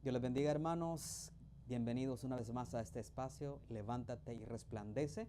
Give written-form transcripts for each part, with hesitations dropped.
Dios les bendiga, hermanos. Bienvenidos una vez más a este espacio, Levántate y Resplandece.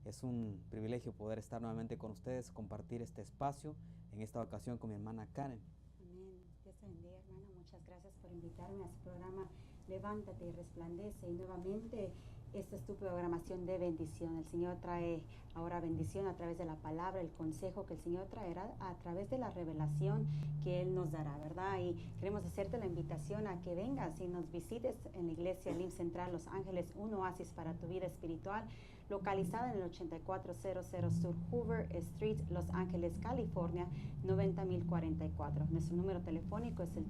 Es un privilegio poder estar nuevamente con ustedes, compartir este espacio, en esta ocasión con mi hermana Karen. Amén. Dios te bendiga, hermano. Muchas gracias por invitarme a su programa Levántate y Resplandece. Y nuevamente, esta es tu programación de bendición. El Señor trae ahora bendición a través de la palabra, el consejo que el Señor traerá a través de la revelación que Él nos dará, ¿verdad? Y queremos hacerte la invitación a que vengas y nos visites en la iglesia LIM Central Los Ángeles, un oasis para tu vida espiritual, localizada en el 8400 Sur Hoover Street, Los Ángeles, California, 90044. Nuestro número telefónico es el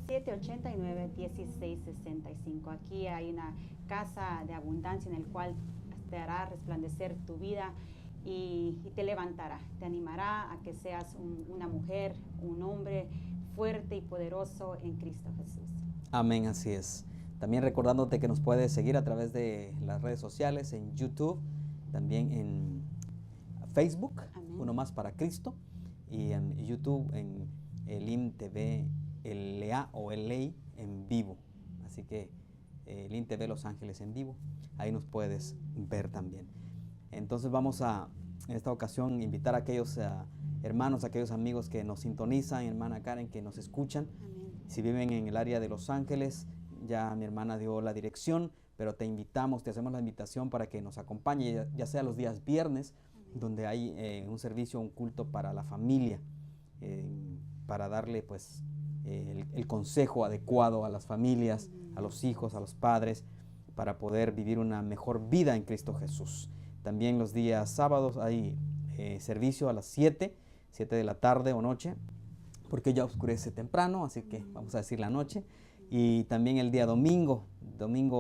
323-789-1665. Aquí hay una casa de abundancia en el cual te hará resplandecer tu vida y te levantará, te animará a que seas una mujer, un hombre fuerte y poderoso en Cristo Jesús. Amén, así es. También recordándote que nos puedes seguir a través de las redes sociales, en YouTube, también en Facebook, Amén. Uno Más para Cristo, y en YouTube, en LIM TV, LA o LA en vivo. Así que LIM TV Los Ángeles en vivo, ahí nos puedes ver también. Entonces vamos a, en esta ocasión, invitar a aquellos hermanos, a aquellos amigos que nos sintonizan, hermana Karen, que nos escuchan. Amén. Si viven en el área de Los Ángeles, ya mi hermana dio la dirección, pero te invitamos, te hacemos la invitación para que nos acompañe, ya sea los días viernes, donde hay un servicio, un culto para la familia, para darle pues el consejo adecuado a las familias, a los hijos, a los padres, para poder vivir una mejor vida en Cristo Jesús. También los días sábados hay servicio a las 7 de la tarde o noche, porque ya oscurece temprano, así que vamos a decir la noche. Y también el día domingo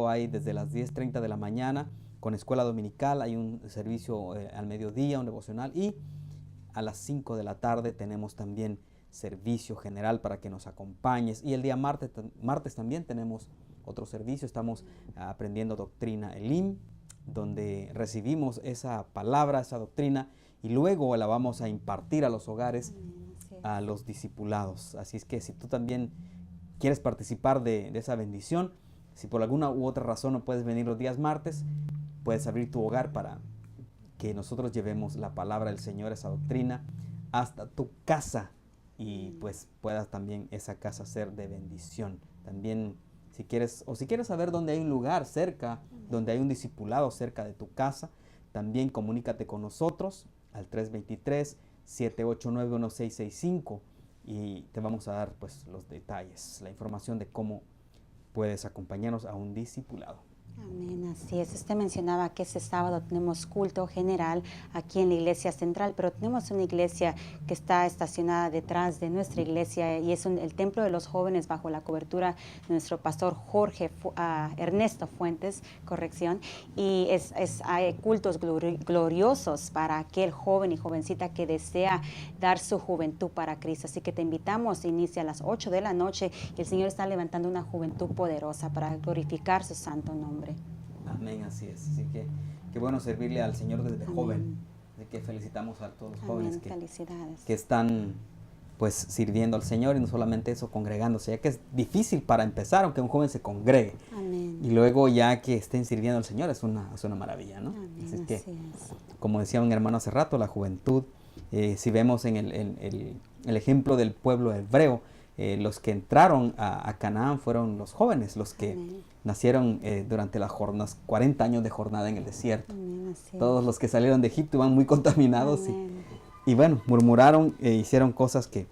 hay desde las 10:30 de la mañana con escuela dominical, hay un servicio al mediodía, un devocional, y a las 5 de la tarde tenemos también servicio general para que nos acompañes. Y el día martes también tenemos otro servicio, estamos aprendiendo doctrina Elim, donde recibimos esa palabra, esa doctrina, y luego la vamos a impartir a los hogares, a los discipulados. Así es que si tú también quieres participar de esa bendición, si por alguna u otra razón no puedes venir los días martes, puedes abrir tu hogar para que nosotros llevemos la palabra del Señor, esa doctrina, hasta tu casa, y pues puedas también esa casa ser de bendición. También si quieres saber dónde hay un lugar cerca, donde hay un discipulado cerca de tu casa, también comunícate con nosotros al 323-789-1665 y te vamos a dar pues los detalles, la información de cómo puedes acompañarnos a un discipulado. Amén, así es. Usted mencionaba que este sábado tenemos culto general aquí en la iglesia central, pero tenemos una iglesia que está estacionada detrás de nuestra iglesia y es el templo de los jóvenes bajo la cobertura de nuestro pastor Ernesto Fuentes, corrección, y hay cultos gloriosos para aquel joven y jovencita que desea dar su juventud para Cristo. Así que te invitamos, inicia a las 8 de la noche y el Señor está levantando una juventud poderosa para glorificar su santo nombre. Amén, así es. Así que qué bueno servirle al Señor desde joven. Así que felicitamos a todos los jóvenes que están pues sirviendo al Señor, y no solamente eso, congregándose, ya que es difícil para empezar, aunque un joven se congregue. Amén. Y luego ya que estén sirviendo al Señor es una maravilla, ¿no? Amén, así que, así es. Como decía un hermano hace rato, la juventud, si vemos en el ejemplo del pueblo hebreo, los que entraron a Canaán fueron los jóvenes, los que nacieron durante las 40 años de jornada en el desierto. Amén, todos los que salieron de Egipto iban muy contaminados y bueno, murmuraron e hicieron cosas que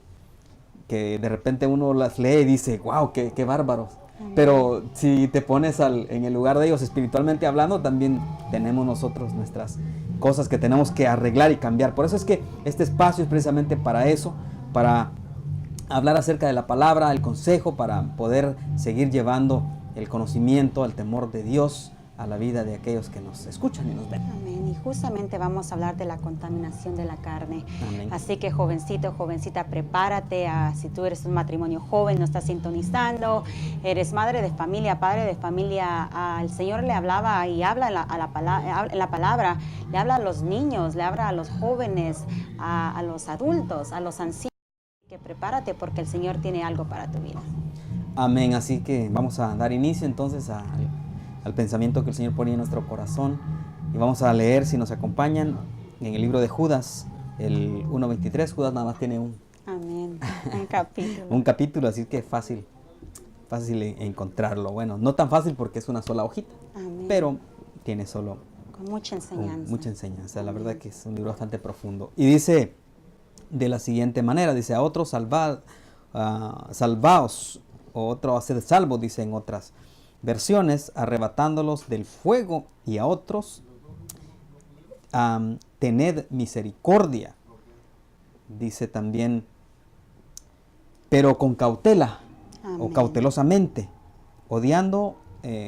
de repente uno las lee y dice, wow, qué bárbaros. Amén. Pero si te pones en el lugar de ellos espiritualmente hablando, también tenemos nosotros nuestras cosas que tenemos que arreglar y cambiar. Por eso es que este espacio es precisamente para eso, para hablar acerca de la palabra, el consejo, para poder seguir llevando el conocimiento, el temor de Dios a la vida de aquellos que nos escuchan y nos ven. Amén. Y justamente vamos a hablar de la contaminación de la carne. Amén. Así que jovencito, jovencita, prepárate. Si tú eres un matrimonio joven, no estás sintonizando, eres madre de familia, padre de familia, el Señor le hablaba y habla en la palabra, le habla a los niños, le habla a los jóvenes, a los adultos, a los ancianos. Que prepárate porque el Señor tiene algo para tu vida. Amén. Así que vamos a dar inicio entonces al pensamiento que el Señor ponía en nuestro corazón. Y vamos a leer, si nos acompañan, en el libro de Judas, el 1:23. Judas nada más tiene Amén. Un capítulo. un capítulo, así que fácil encontrarlo. Bueno, no tan fácil porque es una sola hojita, Amén. pero tiene solo Con mucha enseñanza. mucha enseñanza. La Amén. verdad que es un libro bastante profundo. Y dice de la siguiente manera, dice: a otros salvaos, o otro haced salvos, dice en otras versiones, arrebatándolos del fuego, y a otros tened misericordia. Dice también, pero con cautela. Amén. O cautelosamente, odiando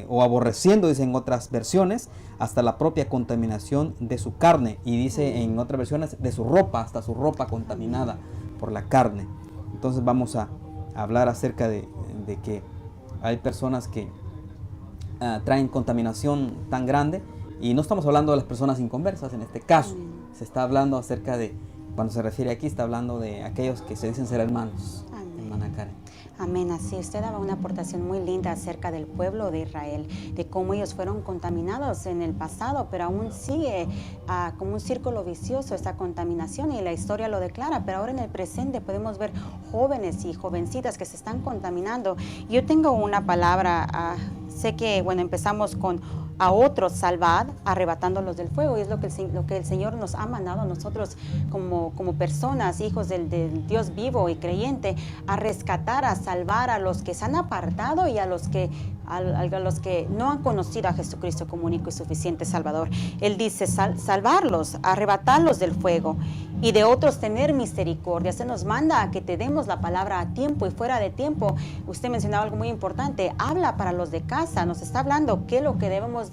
o aborreciendo, dice en otras versiones, hasta la propia contaminación de su carne. Y dice en otras versiones, de su ropa, hasta su ropa contaminada por la carne. Entonces vamos a hablar acerca de que hay personas que traen contaminación tan grande, y no estamos hablando de las personas inconversas en este caso. Amén. Se está hablando acerca de, cuando se refiere aquí, está hablando de aquellos que se dicen ser hermanos. Amén. Hermana Karen. Amén, así usted daba una aportación muy linda acerca del pueblo de Israel, de cómo ellos fueron contaminados en el pasado, pero aún sigue como un círculo vicioso esta contaminación, y la historia lo declara. Pero ahora en el presente podemos ver jóvenes y jovencitas que se están contaminando. Yo tengo una palabra, sé que, bueno, empezamos con a otros salvad, arrebatándolos del fuego, y es lo que el Señor nos ha mandado a nosotros como personas, hijos del Dios vivo y creyente, a rescatar, a salvar a los que se han apartado y a los que no han conocido a Jesucristo como único y suficiente Salvador. Él dice salvarlos, arrebatarlos del fuego, y de otros tener misericordia. Se nos manda a que te demos la palabra a tiempo y fuera de tiempo. Usted mencionaba algo muy importante, habla para los de casa, nos está hablando en lo que debemos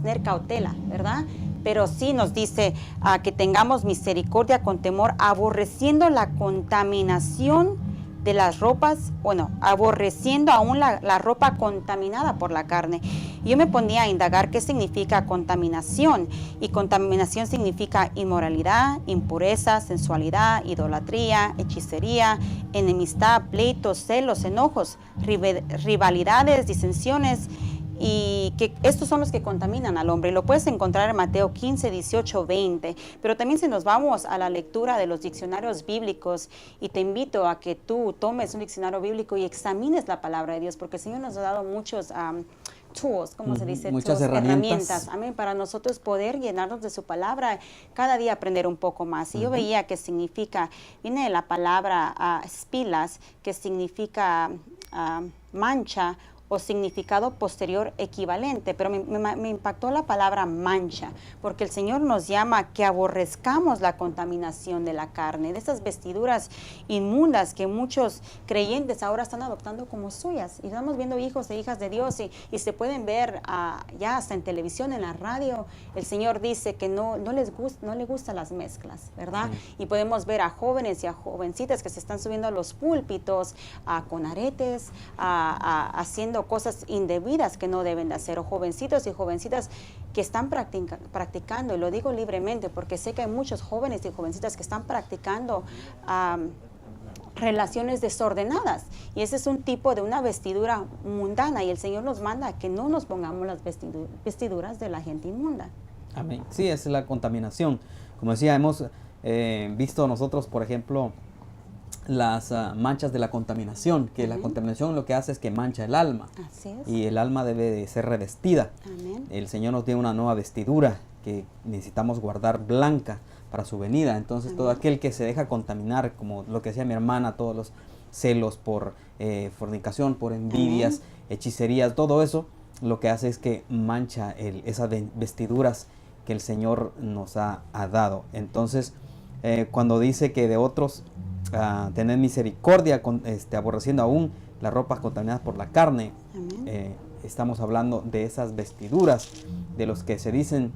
tener cautela, ¿verdad? Pero sí nos dice que tengamos misericordia con temor, aborreciendo la contaminación de las ropas, aborreciendo aún la ropa contaminada por la carne. Yo me ponía a indagar qué significa contaminación, y contaminación significa inmoralidad, impureza, sensualidad, idolatría, hechicería, enemistad, pleitos, celos, enojos, rivalidades, disensiones, y que estos son los que contaminan al hombre. Lo puedes encontrar en Mateo 15, 18, 20, pero también si nos vamos a la lectura de los diccionarios bíblicos, y te invito a que tú tomes un diccionario bíblico y examines la palabra de Dios, porque el Señor nos ha dado muchos tools, ¿cómo se dice? Muchas herramientas. Amén, para nosotros poder llenarnos de su palabra, cada día aprender un poco más. Y yo veía que significa, viene de la palabra spilas, que significa mancha, o significado posterior equivalente, pero me impactó la palabra mancha, porque el Señor nos llama a que aborrezcamos la contaminación de la carne, de esas vestiduras inmundas que muchos creyentes ahora están adoptando como suyas. Y estamos viendo hijos e hijas de Dios, y se pueden ver ya hasta en televisión, en la radio. El Señor dice que no le gustan las mezclas, ¿verdad? Sí. Y podemos ver a jóvenes y a jovencitas que se están subiendo a los púlpitos con aretes, haciendo cosas indebidas que no deben de hacer, o jovencitos y jovencitas que están practicando, y lo digo libremente porque sé que hay muchos jóvenes y jovencitas que están practicando relaciones desordenadas, y ese es un tipo de una vestidura mundana, y el Señor nos manda a que no nos pongamos las vestiduras de la gente inmunda. Amén. Sí, es la contaminación. Como decía, hemos visto nosotros, por ejemplo, las manchas de la contaminación, que la contaminación lo que hace es que mancha el alma. Así es. Y el alma debe de ser revestida. Amén. El Señor nos tiene una nueva vestidura que necesitamos guardar blanca para su venida. Entonces, todo aquel que se deja contaminar, como lo que decía mi hermana, todos los celos por fornicación, por envidias, hechicerías, todo eso, lo que hace es que mancha esas vestiduras que el Señor nos ha dado. Entonces, cuando dice que de otros tener misericordia, aborreciendo aún las ropas contaminadas por la carne, estamos hablando de esas vestiduras de los que se dicen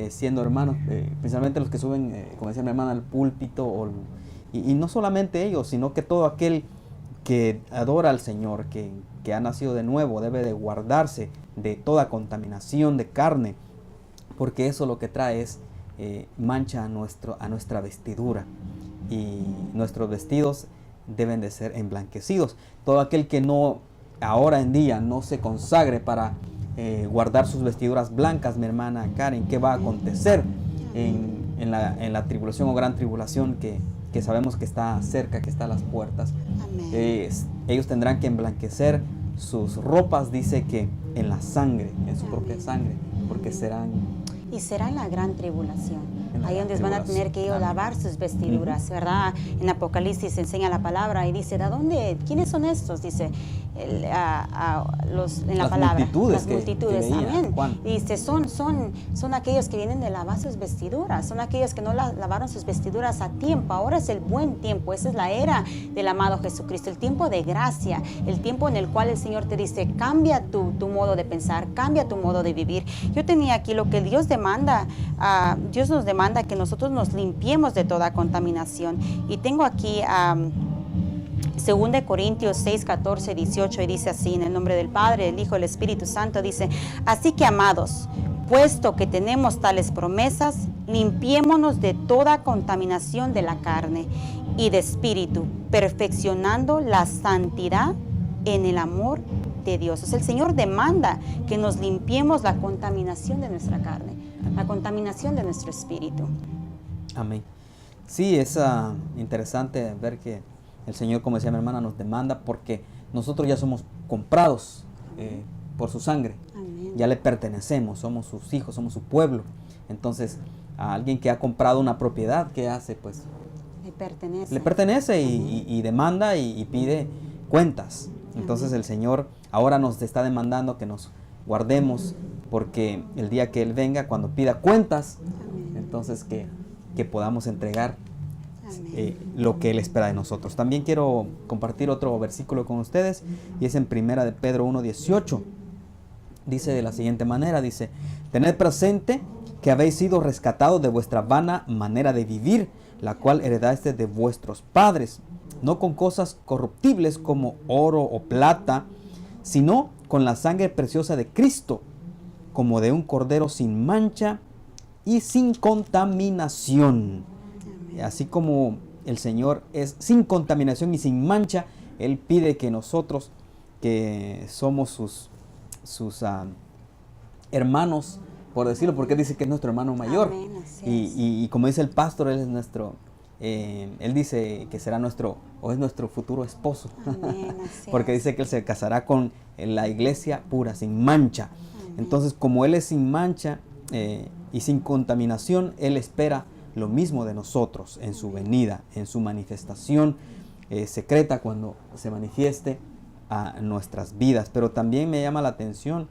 siendo hermanos, principalmente los que suben, como decía mi hermana, al púlpito, y no solamente ellos, sino que todo aquel que adora al Señor, que ha nacido de nuevo, debe de guardarse de toda contaminación de carne, porque eso lo que trae es mancha a nuestra vestidura. Y nuestros vestidos deben de ser emblanquecidos. Todo aquel que no, ahora en día, no se consagre para guardar sus vestiduras blancas, mi hermana Karen, ¿qué va a acontecer en la tribulación o gran tribulación que sabemos que está cerca, que está a las puertas? Ellos tendrán que emblanquecer sus ropas, dice que en la sangre, en su propia sangre, porque serán... Y será en la gran tribulación. Ahí donde van a tener que ellos lavar sus vestiduras, ¿verdad? En Apocalipsis enseña la palabra y dice, ¿de dónde? ¿Quiénes son estos? Dice, en la palabra. Las multitudes, amén. Y dice, son aquellos que vienen de lavar sus vestiduras, son aquellos que no lavaron sus vestiduras a tiempo. Ahora es el buen tiempo, esa es la era del amado Jesucristo, el tiempo de gracia, el tiempo en el cual el Señor te dice, cambia tu modo de pensar, cambia tu modo de vivir. Yo tenía aquí lo que Dios demanda, Dios nos demanda que nosotros nos limpiemos de toda contaminación. Y tengo aquí 2 Corintios 6, 14, 18, y dice así, en el nombre del Padre, del Hijo, del Espíritu Santo, dice, así que amados, puesto que tenemos tales promesas, limpiémonos de toda contaminación de la carne y de espíritu, perfeccionando la santidad en el amor de Dios. O sea, el Señor demanda que nos limpiemos la contaminación de nuestra carne, la contaminación de nuestro espíritu. Amén. Sí, es interesante ver que el Señor, como decía mi hermana, nos demanda porque nosotros ya somos comprados por su sangre. Amén. Ya le pertenecemos, somos sus hijos, somos su pueblo. Entonces, a alguien que ha comprado una propiedad, ¿qué hace? Pues le pertenece y demanda y pide cuentas. Entonces el Señor ahora nos está demandando que nos guardemos porque el día que Él venga, cuando pida cuentas, entonces que podamos entregar lo que Él espera de nosotros. También quiero compartir otro versículo con ustedes y es en 1 de Pedro 1:18. Dice de la siguiente manera, dice, tened presente que habéis sido rescatados de vuestra vana manera de vivir, la cual heredaste de vuestros padres, no con cosas corruptibles como oro o plata, sino con la sangre preciosa de Cristo, como de un cordero sin mancha y sin contaminación. Así como el Señor es sin contaminación y sin mancha, Él pide que nosotros, que somos sus hermanos, por decirlo, porque dice que es nuestro hermano mayor. Amén, y como dice el pastor, Él es nuestro, Él dice que será nuestro, o es nuestro futuro esposo. Amén, porque dice que Él se casará con la iglesia pura, sin mancha. Amén. Entonces, como Él es sin mancha y sin contaminación, Él espera lo mismo de nosotros en su venida, en su manifestación secreta, cuando se manifieste a nuestras vidas. Pero también me llama la atención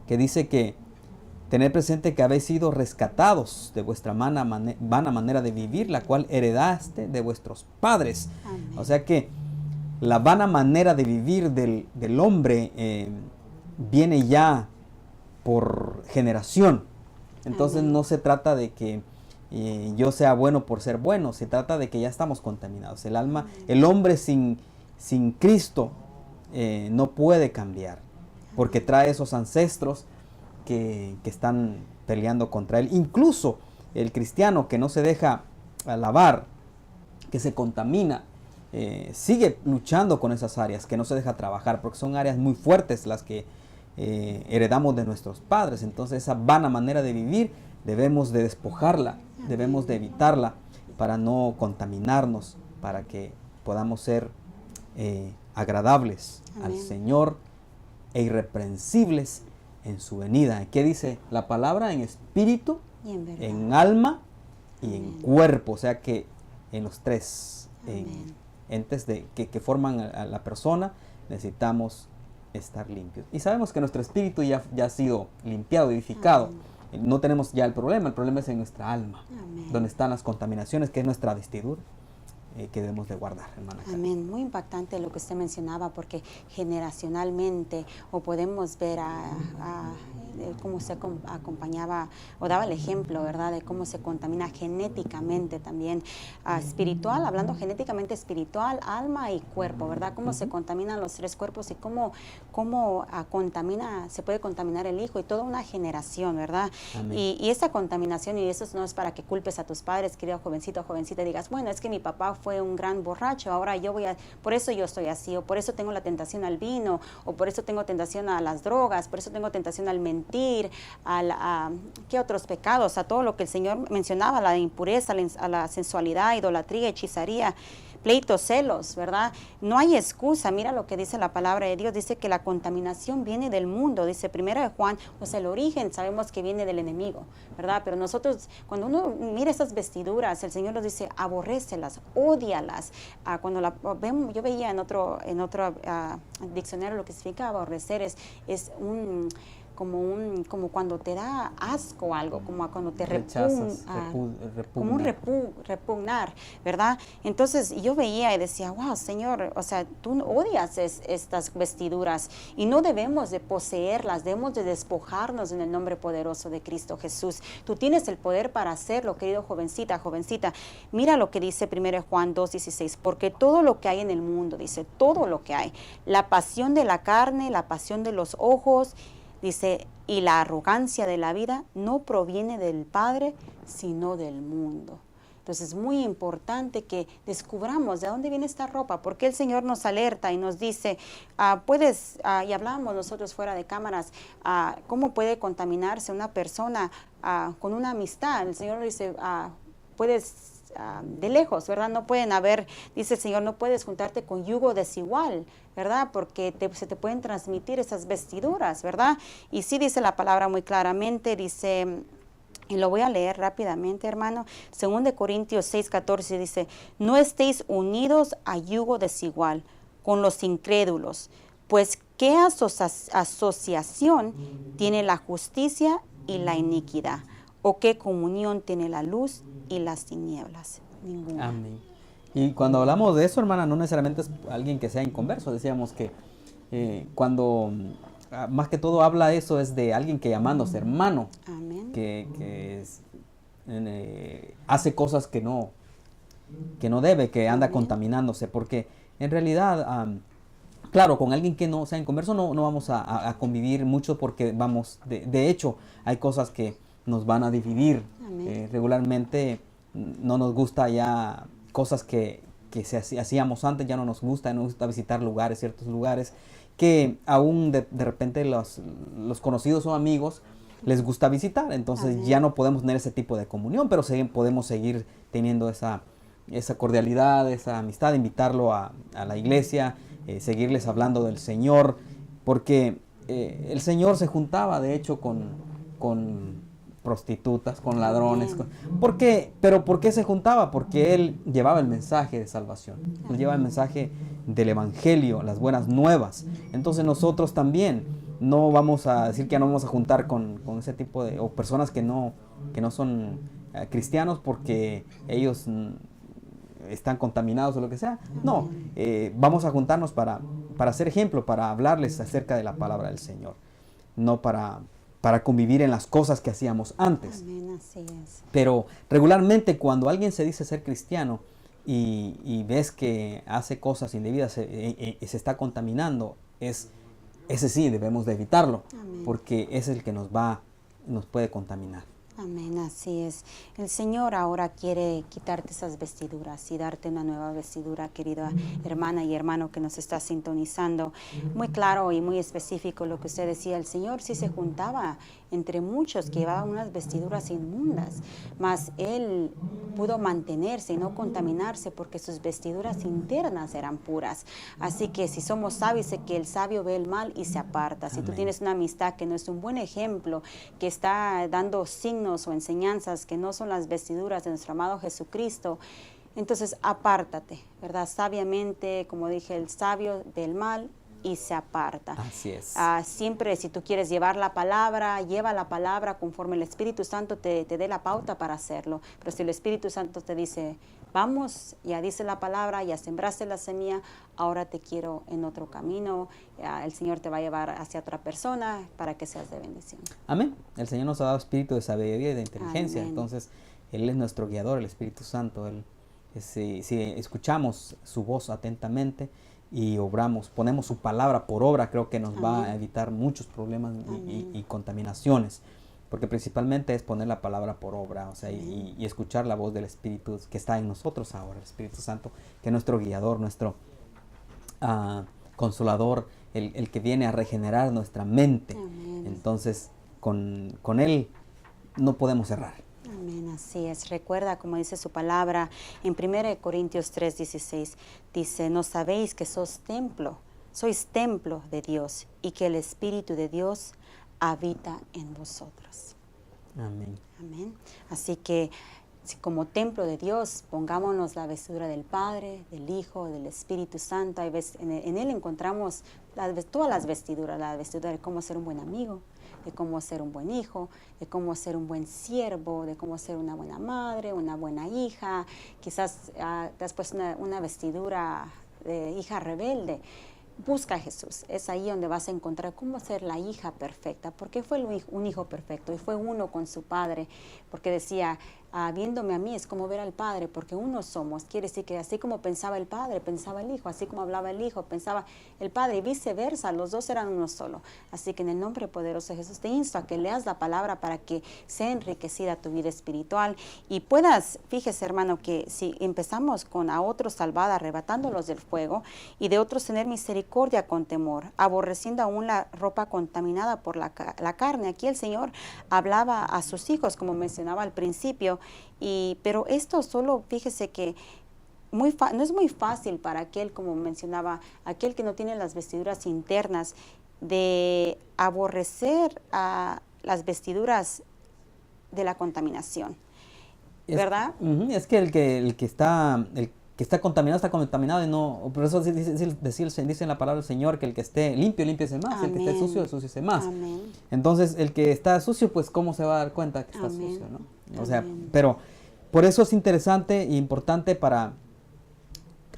que dice que tened presente que habéis sido rescatados de vuestra vana manera de vivir, la cual heredaste de vuestros padres. Amén. O sea que la vana manera de vivir del hombre viene ya por generación. Entonces Amén. no se trata de que yo sea bueno por ser bueno, se trata de que ya estamos contaminados. El alma, el hombre sin Cristo no puede cambiar, porque trae esos ancestros que están peleando contra él. Incluso el cristiano que no se deja lavar, que se contamina, sigue luchando con esas áreas, que no se deja trabajar, porque son áreas muy fuertes las que heredamos de nuestros padres. Entonces esa vana manera de vivir debemos de despojarla, debemos de evitarla para no contaminarnos, para que podamos ser agradables Amén. al Señor e irreprensibles en su venida. ¿Qué dice la palabra? En espíritu, Y en verdad. en alma y Amén. en cuerpo. O sea que en los tres Amén. entes que forman a la persona necesitamos estar limpios. Y sabemos que nuestro espíritu ya ha sido limpiado, edificado. Amén. No tenemos ya el problema es en nuestra alma, Amén. donde están las contaminaciones, que es nuestra vestidura, que debemos de guardar, hermana. Amén. Muy impactante lo que usted mencionaba, porque generacionalmente, o podemos ver cómo se acompañaba o daba el ejemplo, ¿verdad? De cómo se contamina genéticamente también, espiritual, hablando genéticamente espiritual, alma y cuerpo, ¿verdad? Cómo se contaminan los tres cuerpos y cómo se puede contaminar el hijo y toda una generación, ¿verdad? Y esa contaminación, y eso no es para que culpes a tus padres, querido jovencito o jovencita, digas, bueno, es que mi papá fue un gran borracho, ahora por eso yo estoy así, o por eso tengo la tentación al vino, o por eso tengo tentación a las drogas, por eso tengo tentación al mentir, ¿qué otros pecados? A todo lo que el Señor mencionaba, la impureza, a la sensualidad, idolatría, hechizaría, pleitos, celos, ¿verdad? No hay excusa. Mira lo que dice la palabra de Dios, dice que la contaminación viene del mundo, dice 1 Juan, o sea, el origen sabemos que viene del enemigo, ¿verdad? Pero nosotros, cuando uno mira esas vestiduras, el Señor nos dice, aborrécelas, ódialas. Cuando yo veía en otro diccionario lo que significa aborrecer es como cuando te da asco algo, como cuando te como un repugnar, ¿verdad? Entonces yo veía y decía, wow, Señor, o sea, tú odias estas vestiduras y no debemos de poseerlas, debemos de despojarnos en el nombre poderoso de Cristo Jesús. Tú tienes el poder para hacerlo, querido jovencita. Mira lo que dice 1 Juan 2:16, porque todo lo que hay en el mundo, dice, todo lo que hay, la pasión de la carne, la pasión de los ojos, dice, y la arrogancia de la vida no proviene del Padre, sino del mundo. Entonces es muy importante que descubramos de dónde viene esta ropa, porque el Señor nos alerta y nos dice, y hablábamos nosotros fuera de cámaras, cómo puede contaminarse una persona con una amistad. El Señor dice, puedes de lejos, ¿verdad? No pueden haber, dice el Señor, no puedes juntarte con yugo desigual, ¿verdad? Porque se te pueden transmitir esas vestiduras, ¿verdad? Y sí dice la palabra muy claramente, dice, y lo voy a leer rápidamente, hermano, 2 Corintios 6:14 dice, no estéis unidos a yugo desigual con los incrédulos, pues ¿qué asociación tiene la justicia y la iniquidad? ¿O qué comunión tiene la luz y las tinieblas? Ninguna. Amén. Y cuando hablamos de eso, hermana, no necesariamente es alguien que sea inconverso. Decíamos que cuando más que todo habla eso es de alguien que llamándose hermano, Amén. que hace cosas que no debe, que anda contaminándose, porque en realidad, claro, con alguien que no sea inconverso no vamos a convivir mucho porque de hecho, hay cosas que nos van a dividir. Regularmente no nos gusta ya cosas que hacíamos antes, ya no nos gusta visitar ciertos lugares, que aún de repente los conocidos o amigos les gusta visitar, entonces ya no podemos tener ese tipo de comunión, pero podemos seguir teniendo esa cordialidad, esa amistad, invitarlo a la iglesia, seguirles hablando del Señor, porque el Señor se juntaba de hecho con prostitutas, con ladrones. ¿Pero por qué se juntaba? Porque Él llevaba el mensaje de salvación. Él llevaba el mensaje del Evangelio, las buenas nuevas. Entonces nosotros también no vamos a decir que ya no vamos a juntar con ese tipo de, o personas que no son cristianos porque ellos están contaminados o lo que sea. No, vamos a juntarnos para hacer ejemplo, para hablarles acerca de la palabra del Señor, no para convivir en las cosas que hacíamos antes. Amén, así es. Pero regularmente cuando alguien se dice ser cristiano y ves que hace cosas indebidas, se está contaminando, ese sí debemos de evitarlo. Amén. Porque es el que nos puede contaminar. Amén, así es. El Señor ahora quiere quitarte esas vestiduras y darte una nueva vestidura, querida hermana y hermano que nos está sintonizando. Muy claro y muy específico lo que usted decía. El Señor sí se juntaba entre muchos que llevaban unas vestiduras inmundas, mas Él pudo mantenerse y no contaminarse porque sus vestiduras internas eran puras. Así que si somos sabios, sé que el sabio ve el mal y se aparta. Si tú tienes una amistad que no es un buen ejemplo, que está dando signos o enseñanzas que no son las vestiduras de nuestro amado Jesucristo, entonces apártate, ¿verdad? Sabiamente, como dije, el sabio del mal y se aparta. Así es. Siempre si tú quieres llevar la palabra, lleva la palabra conforme el Espíritu Santo te dé la pauta para hacerlo. Pero si el Espíritu Santo te dice, vamos, ya dice la palabra, ya sembraste la semilla, ahora te quiero en otro camino, el Señor te va a llevar hacia otra persona para que seas de bendición. Amén. El Señor nos ha dado espíritu de sabiduría y de inteligencia. Amén. Entonces, Él es nuestro guiador, el Espíritu Santo. Si escuchamos su voz atentamente y obramos, ponemos su palabra por obra, creo que nos va a evitar muchos problemas y contaminaciones. Porque principalmente es poner la palabra por obra, o sea, y escuchar la voz del Espíritu que está en nosotros ahora, el Espíritu Santo, que es nuestro guiador, nuestro consolador, el que viene a regenerar nuestra mente. Amén. Entonces, con Él no podemos errar. Amén, así es. Recuerda, como dice su palabra, en 1 Corintios 3:16, dice, ¿no sabéis que sois templo de Dios y que el Espíritu de Dios habita en vosotros? Amén. Amén. Así que, como templo de Dios, pongámonos la vestidura del Padre, del Hijo, del Espíritu Santo. En Él encontramos todas las vestiduras, la vestidura de cómo ser un buen amigo, de cómo ser un buen hijo, de cómo ser un buen siervo, de cómo ser una buena madre, una buena hija. Quizás te has puesto una vestidura de hija rebelde. Busca a Jesús, es ahí donde vas a encontrar cómo ser la hija perfecta, porque fue un hijo perfecto y fue uno con su padre, porque decía, viéndome a mí es como ver al Padre, porque uno somos. Quiere decir que así como pensaba el Padre, pensaba el Hijo, así como hablaba el Hijo, pensaba el Padre, y viceversa, los dos eran uno solo. Así que en el nombre poderoso de Jesús te insto a que leas la palabra para que sea enriquecida tu vida espiritual y puedas, fíjese hermano, que si empezamos con a otros salvar, arrebatándolos del fuego, y de otros tener misericordia con temor, aborreciendo aún la ropa contaminada por la carne. Aquí el Señor hablaba a sus hijos, como mencionaba al principio, pero esto solo, fíjese que no es muy fácil para aquel, como mencionaba, aquel que no tiene las vestiduras internas, de aborrecer a las vestiduras de la contaminación, ¿verdad? Es que el que está contaminado y no, por eso dice en la palabra del Señor que el que esté limpio, límpiese más, Amén. el que esté sucio, súciese más. Amén. Entonces, el que está sucio, pues, ¿cómo se va a dar cuenta que está Amén. sucio, no? O sea, Amén. pero por eso es interesante e importante para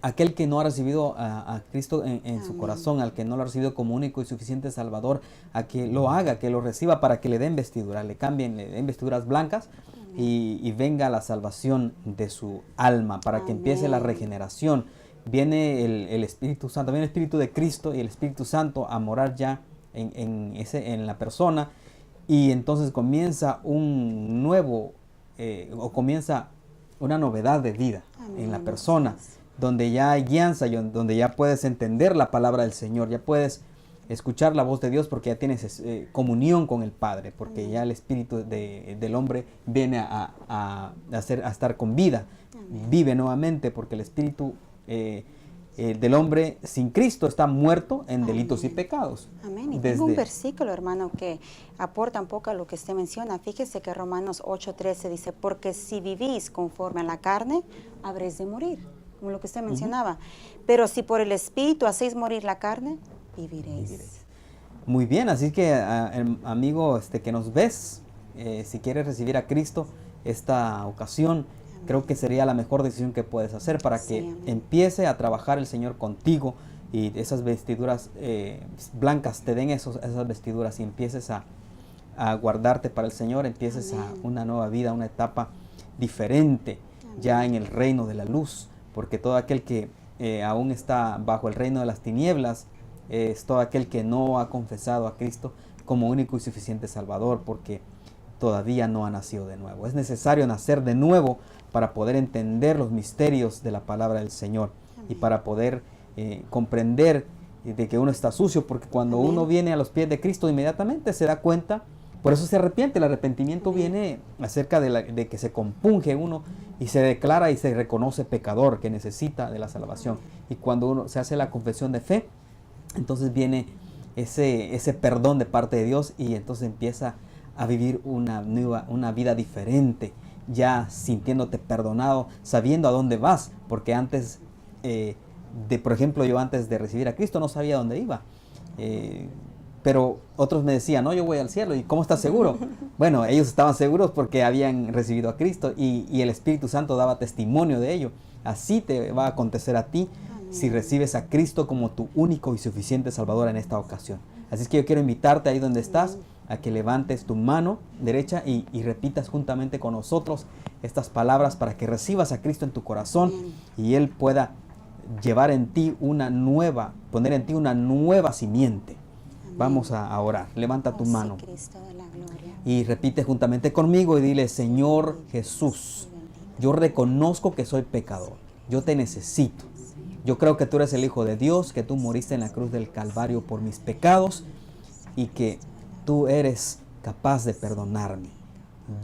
aquel que no ha recibido a Cristo en su corazón, al que no lo ha recibido como único y suficiente Salvador, a que lo haga, que lo reciba para que le den vestiduras, le den vestiduras blancas y venga la salvación de su alma, para que empiece la regeneración. Viene el Espíritu Santo, viene el Espíritu de Cristo y el Espíritu Santo a morar ya en la persona, y entonces comienza un nuevo, comienza una novedad de vida en la persona, donde ya hay guianza, donde ya puedes entender la palabra del Señor, ya puedes escuchar la voz de Dios porque ya tienes comunión con el Padre, porque ya el espíritu del hombre viene a estar con vida, vive nuevamente, porque el espíritu del hombre sin Cristo está muerto en delitos y pecados. Amén. Y tengo un versículo, hermano, que aporta un poco a lo que usted menciona. Fíjese que Romanos 8:13 dice, porque si vivís conforme a la carne, habréis de morir, como lo que usted mencionaba. Pero si por el Espíritu hacéis morir la carne, viviréis. Muy bien, así que amigo que nos ves, si quieres recibir a Cristo esta ocasión, creo que sería la mejor decisión que puedes hacer para que empiece a trabajar el Señor contigo y esas vestiduras blancas te den esas vestiduras y empieces a guardarte para el Señor, empieces a una nueva vida, una etapa diferente ya en el reino de la luz, porque todo aquel que aún está bajo el reino de las tinieblas es todo aquel que no ha confesado a Cristo como único y suficiente Salvador, porque todavía no ha nacido de nuevo. Es necesario nacer de nuevo para poder entender los misterios de la palabra del Señor y para poder comprender de que uno está sucio, porque cuando uno viene a los pies de Cristo inmediatamente se da cuenta, por eso se arrepiente. El arrepentimiento viene acerca de que se compunge uno y se declara y se reconoce pecador, que necesita de la salvación. Y cuando uno se hace la confesión de fe, entonces viene ese perdón de parte de Dios y entonces empieza a vivir una vida diferente, ya sintiéndote perdonado, sabiendo a dónde vas, porque antes por ejemplo, yo antes de recibir a Cristo no sabía dónde iba. Pero otros me decían, no, yo voy al cielo. ¿Y cómo estás seguro? Bueno, ellos estaban seguros porque habían recibido a Cristo y el Espíritu Santo daba testimonio de ello. Así te va a acontecer a ti si recibes a Cristo como tu único y suficiente Salvador en esta ocasión. Así es que yo quiero invitarte ahí donde estás a que levantes tu mano derecha y repitas juntamente con nosotros estas palabras para que recibas a Cristo en tu corazón y Él pueda llevar en ti poner en ti una nueva simiente. Vamos a orar. Levanta tu mano y repite juntamente conmigo y dile: Señor Jesús, yo reconozco que soy pecador. Yo te necesito. Yo creo que tú eres el Hijo de Dios, que tú moriste en la cruz del Calvario por mis pecados y que tú eres capaz de perdonarme.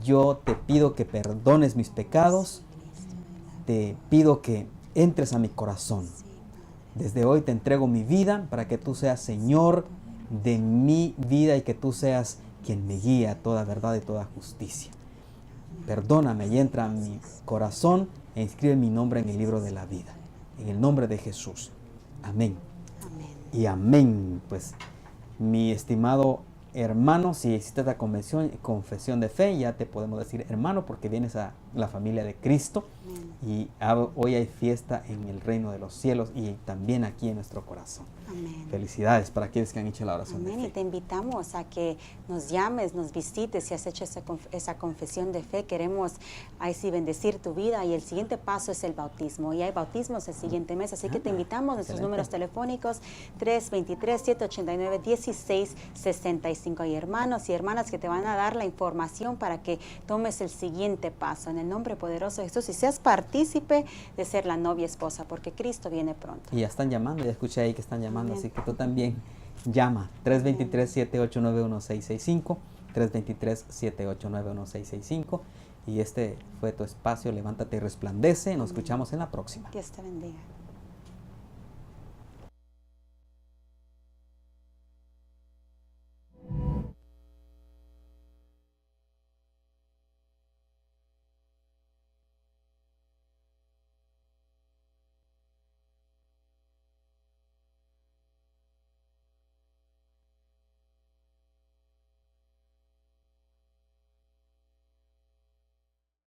Yo te pido que perdones mis pecados. Te pido que entres a mi corazón. Desde hoy te entrego mi vida para que tú seas Señor de mi vida y que tú seas quien me guía a toda verdad y toda justicia. Perdóname y entra a mi corazón e inscribe mi nombre en el libro de la vida. En el nombre de Jesús. Amén. Amén. Y amén. Pues, mi estimado hermano, si hiciste esta confesión de fe, ya te podemos decir hermano porque vienes a la familia de Cristo. Y hoy hay fiesta en el reino de los cielos y también aquí en nuestro corazón. Amén. Felicidades para aquellos que han hecho la oración Amén. de fe. Y te invitamos a que nos llames, nos visites si has hecho esa confesión de fe. Queremos ahí sí bendecir tu vida y el siguiente paso es el bautismo. Y hay bautismos el siguiente mes, así que te invitamos. Nuestros números telefónicos 323-789-1665. Hay hermanos y hermanas que te van a dar la información para que tomes el siguiente paso. En el nombre poderoso de Jesús y seas partícipe de ser la novia esposa, porque Cristo viene pronto. Y ya están llamando, ya escuché ahí que están llamando, Amén. así que tú también llama 323-789-1665, 323-789-1665. Y este fue tu espacio, levántate y resplandece. Nos escuchamos en la próxima. Dios te bendiga.